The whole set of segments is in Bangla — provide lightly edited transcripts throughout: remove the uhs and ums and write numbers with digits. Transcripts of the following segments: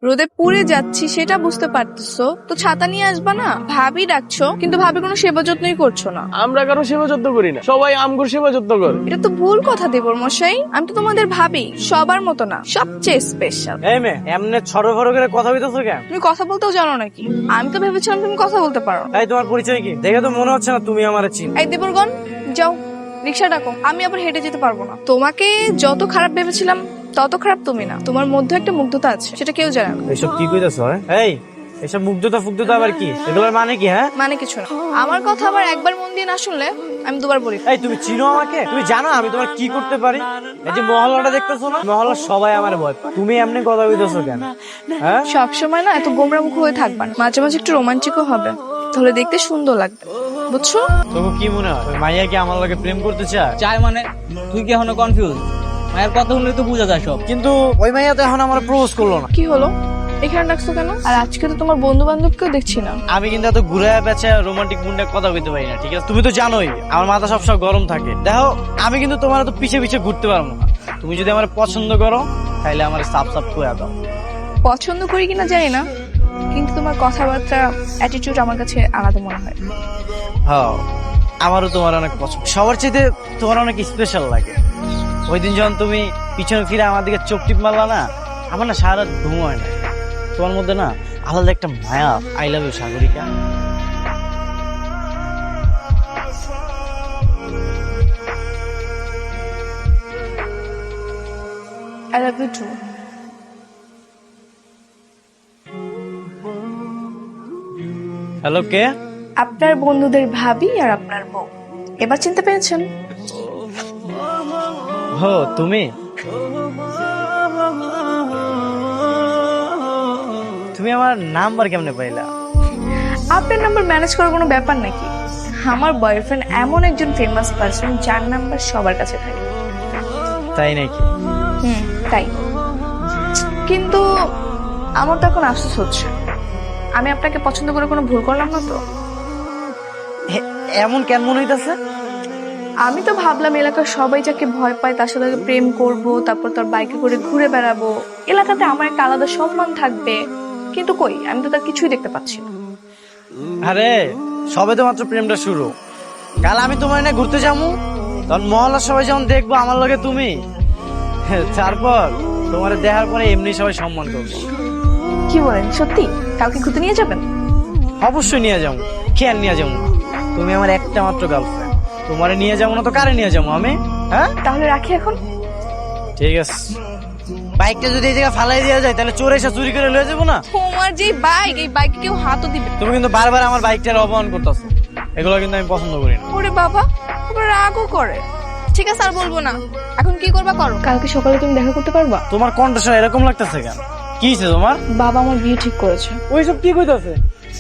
রোদে পুড়ে যাচ্ছি সেটা বুঝতে পারতেছো তো ছাতা নিয়ে আসবা না? ভাবি ডাকছো কিন্তু ভাবি কোনো সেবা যত্নই করছো না। আমরা কারো সেবা যত্ন করি না, সবাই আমগুর সেবা যত্ন করে। এটা তো ভুল কথা দেবর মশাই, আমি তো তোমাদের ভাবি, সবার মতো না, সবচেয়ে স্পেশাল। এই মেয়ে এমনি ছড়ো করে কথা বলতেছো কেন? তুমি কথা বলতেও জানো নাকি? আমি তো ভেবেছিলাম তুমি কথা বলতে পারো। এই তোমার পরিচয় কি? দেখে তো মনে হচ্ছে না তুমি আমার চিন। এই দেবরগণ, যাও রিক্সা ডাকো, আমি আবার হেঁটে যেতে পারবো না। তোমাকে যত খারাপ ভেবেছিলাম তত খারাপ তুমি না, তোমার মধ্যে একটা মুগ্ধতা আছে, সেটা কেউ জানে না। এইসব কি কইতাছো? এই এসব মুগ্ধতা ফুগ্ধতা আবার কি? এগুলোর মানে কি? হ্যাঁ মানে কিছু না, আমার কথা আবার একবার মন দিয়ে না শুনলে আমি দুবার বলি। এই তুমি চিনো আমাকে? তুমি জানো আমি তোমার কি করতে পারি? এই যে মহল্লাটা দেখতেছো না, মহল্লার সবাই আমার ভয় পায়। তুমি এমনি কথা কইতেছো কেন? হ্যাঁ সবসময় না এত গোমরা মুখ হয়ে থাকবা না, মাঝে মাঝে একটু রোমান্টিকও হবে, তাহলে দেখতে সুন্দর লাগবে, বুঝছো? তবু কি মনে হয় ওই মাইয়া কি আমার লগে প্রেম করতে চায়? চাই মানে তুই কি এখনো কনফিউজ? মায়ের কথা শুনলে তো বোঝা যায় সব। কিন্তু ওই মাইয়া তো এখন আমার প্রপোজ করলো না। কি হলো, এখানে ডাকছো কেন? আর আজকে তো তোমার বন্ধু বান্ধবকেও দেখছি না। আমি কিন্তু এত ঘুরে বেচে রোমান্টিক মুডে কথা কইতে পারি না, ঠিক আছে? তুমি তো জানোই আমার মাথা সবসময় গরম থাকে। দেখো আমি কিন্তু তোমার তো পিছে পিছে ঘুরতে পারবো না। তুমি যদি আমার পছন্দ করো তাহলে আমার সাপ সাপ কইয়া দাও। পছন্দ করি কিনা জানি না, কিন্তু তোমার কথাবার্তা, অ্যাটিটিউড আমার কাছে আলাদা মনে হয়। হ্যাঁ আমারও তোমার অনেক পছন্দ, সবার চাইতে তোমার অনেক স্পেশাল লাগে। ওই দিন যখন তুমি পিছনে ফিরে আমার দিকে চোখ টিপ মারলা না, আমার না সারা রাত ঘুম হয় না। তোমার মধ্যে না আলাদা একটা মায়া। I love you Sagarika. I love you too. Hello, কে? আপনার বন্ধুদের ভাবি আর আপনার বউ, এবার চিনতে পেরেছেন? হো তুমি? তুমি আমার নাম্বার কেমনে পাইলা? আপনার নাম্বার ম্যানেজ করার কোনো ব্যাপার নাকি? আমার বয়ফ্রেন্ড এমন একজন ফেমাস পার্সন যার নাম্বার সবার কাছে থাকে। তাই নাকি? তাই। কিন্তু আমার তো এখন আফসোস হচ্ছে, আমি আপনাকে পছন্দ করে কোনো ভুল করলাম না তো? এমন কেন মনে হইতাছে? আমি তো ভাবলাম এলাকার সবাই যাকে ভয় পায় তার সাথে প্রেম করব, তারপর তার বাইকে করে ঘুরে বেড়াবো, এলাকাতে আমার একটা আলাদা সম্মান থাকবে। কিন্তু কই, আমি তো তার কিছুই দেখতে পাচ্ছি না। আরে সবে তো মাত্র প্রেমটা শুরু। কাল আমি তোমার এনে ঘুরতে যাবো, তখন মহল্লার সবাই যখন দেখবো আমার লগে তুমি, তারপর তোমার দেখার পরে এমনি সবাই সম্মান করবো। কি বলেন, সত্যি? কাউকে ঘুরতে নিয়ে যাবেন? অবশ্যই নিয়ে যাবো, খেয়াল নিয়ে যাবো। তুমি আমার একটা মাত্র গার্লফ্রেন্ড, তোমারে নিয়ে যাবো না তো কারে নিয়ে যাবো আমি? হ্যাঁ তাহলে রাখি এখন। ঠিক আছে। বাইকটা যদি এই জায়গায় ফালাই দেওয়া যায় তাহলে চোর এসে চুরি করে লয়ে যাবো না? তোমার যে বাইক, এই বাইকে কেউ হাতও দিবে না। তুমি কিন্তু বারবার আমার বাইকটার অপমান করতেছো, এগুলো কিন্তু আমি পছন্দ করি না। ওরে বাবা, আবার রাগও করে। ঠিক আছে আর বলবো না, এখন কি করবা করো। কালকে সকালে তুমি দেখা করতে পারবা? তোমার কণ্ঠস্বর এরকম লাগতেছে কেন? কি হয়েছে তোমার? বাবা আমার বিয়ে ঠিক করেছে। ওইসব কি কইতাছে?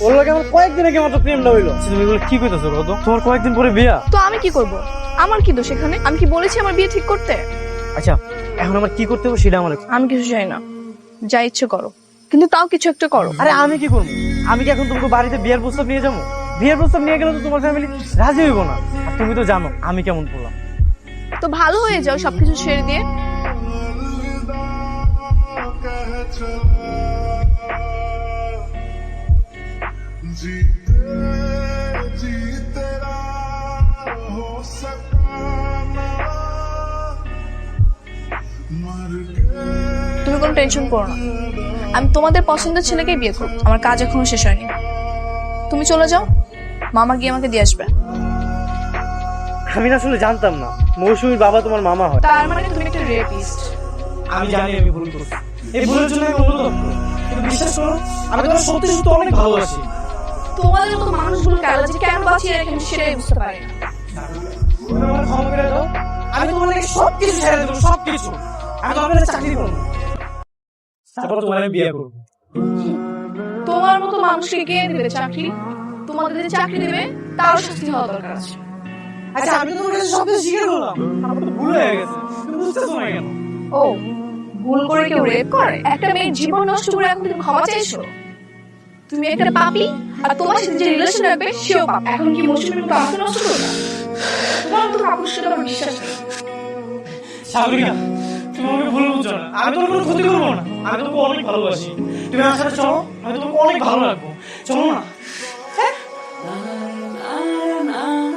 ওর লগে আমার কয়েকদিন আগে মাত্র প্রেমটা হইলো। তুমি এগুলো কি কইতাছো? কত তোমার কয়েকদিন পরে বিয়া? তো আমি কি করব? আমার কি দোষ এখানে? আমি কি বলেছি আমার বিয়ে ঠিক করতে? আচ্ছা এখন আমার কি করতে হবে সেটা আমার। আমি কিছু চাই না, যা ইচ্ছে করো, কিন্তু তাও কিছু একটা করো। আরে আমি কি করবো? আমি কি এখন তোমাকে বাড়িতে বিয়ের প্রস্তাব নিয়ে যাবো? বিয়ের প্রস্তাব নিয়ে গেলে তো তোমার ফ্যামিলি রাজি হইব না। আর তুমি তো জানো আমি কেমন করলাম। তো ভালো হয়ে যাও সবকিছু ছেড়ে দিয়ে। তুমি কোনো টেনশন করো না, আমি তোমাদের পছন্দের ছেলেকেই বিয়ে করব। আমার কাজ এখনো শেষ হয়নি। তুমি চলে যাও, মামা গিয়ে আমাকে দিয়ে আসবে। আমি না আসলে জানতাম না মৌসুমীর বাবা তোমার মামা হয়। তার মানে তুমি একটা রেপিস্ট। আমি জানি আমি ভুল করছি, এই ভুলের জন্য আমি অনুতপ্ত। কিন্তু বিশ্বাস করো আমি তোমার সত্যি সত্যি অনেক ভালোবাসি। তোমাদের মতো মানুষগুলোকে আলাদা যে কেন বাঁচিয়ে রেখেছে সেটাই বুঝতে পারি না। তুমি আমার ক্ষমা করে দাও, আমি তোমার লাগে সবকিছু ছেড়ে দেবো, সবকিছু। আমি তোমার কাছে চাকরি করবো, তারপর তোমার আমি বিয়ে করবো। তোমার মতো মানুষকে কে দিবে চাকরি? তোমাদের যে চাকরি দেবে তারও শাস্তি হওয়া দরকার আছে। আচ্ছা আমি তোমার কাছে সবকিছু স্বীকার করলাম, আমার তো ভুল হয়ে গেছে, তুমি বুঝতেছো না কেন? ও, ভুল করে কেউ রেপ করে? একটা মেয়ের জীবন নষ্ট করে এখন তুমি ক্ষমা চাইছো? তুমি একটা পাপী, আর তোমার সাথে যে রিলেশন রাখবে সেও পাপ। এখন কি মৌসুমীর কাউকে নষ্ট করবে? তোমার তো কাপুরুষতা আমার বিশ্বাস নেই। সাগরিকা, তুমি আমাকে ভুল বুঝছো না, আমি তোমার কোনো ক্ষতি করবো না, আমি তোমাকে অনেক ভালোবাসি। তুমি আমার সাথে চলো, আমি তোমাকে অনেক ভালো রাখবো, চলো না।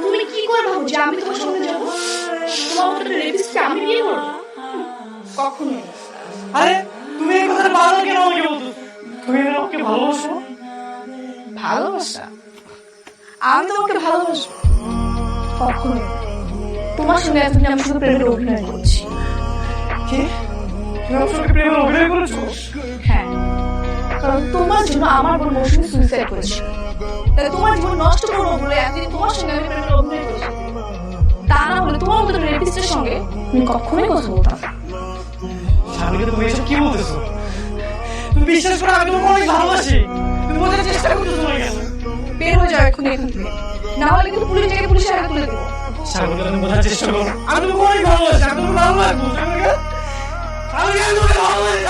তুমি কি করে ভাবো যে আমি তোমার সঙ্গে যাবো? তোমার মতো রেপিস্টকে আমি বিয়ে করবো? কখনোই না। আরে তুমি এই কথাটা বারবার কেন আমাকে বলতো? তুমি আমাকে ভালোবাসো? ভালোবাসা? আমি তোমাকে ভালোবাসবো? কখনোই না। তোমার সঙ্গে এতদিন আমি শুধু প্রেমের অভিনয় করছি। কি? তুমি আমার সঙ্গে প্রেমে অভিনয় করেছো? হ্যাঁ, কারণ তোমার জন্য আমার বোন মৌসুমী সুইসাইড করেছে। তাই তোমার জীবন নষ্ট করবো বলে এতদিন তোমার সঙ্গে আমি প্রেমের অভিনয় করেছি। তা না হলে তোমার মতো রেপিস্টের সঙ্গে আমি কখনোই কথা বলতাম না। শামিকে তুমি এসব কি বলতেছো? তুমি বিশ্বাস করো, আমি তোমাকে অনেক ভালোবাসি। তুমি বোঝার চেষ্টা করতেছো না কেন? বের হয়ে যাও এক্ষুনি এখান থেকে, না হলে কিন্তু পুলিশ থেকে পুলিশের হাতে তুলে দেবো। শামিকে তুমি বোঝার চেষ্টা করো, আমি তোমাকে অনেক ভালোবাসি, আমি তোমাকে ভালো লাগবো। শামিকে, আমি তোমাকে ভালোবাসি।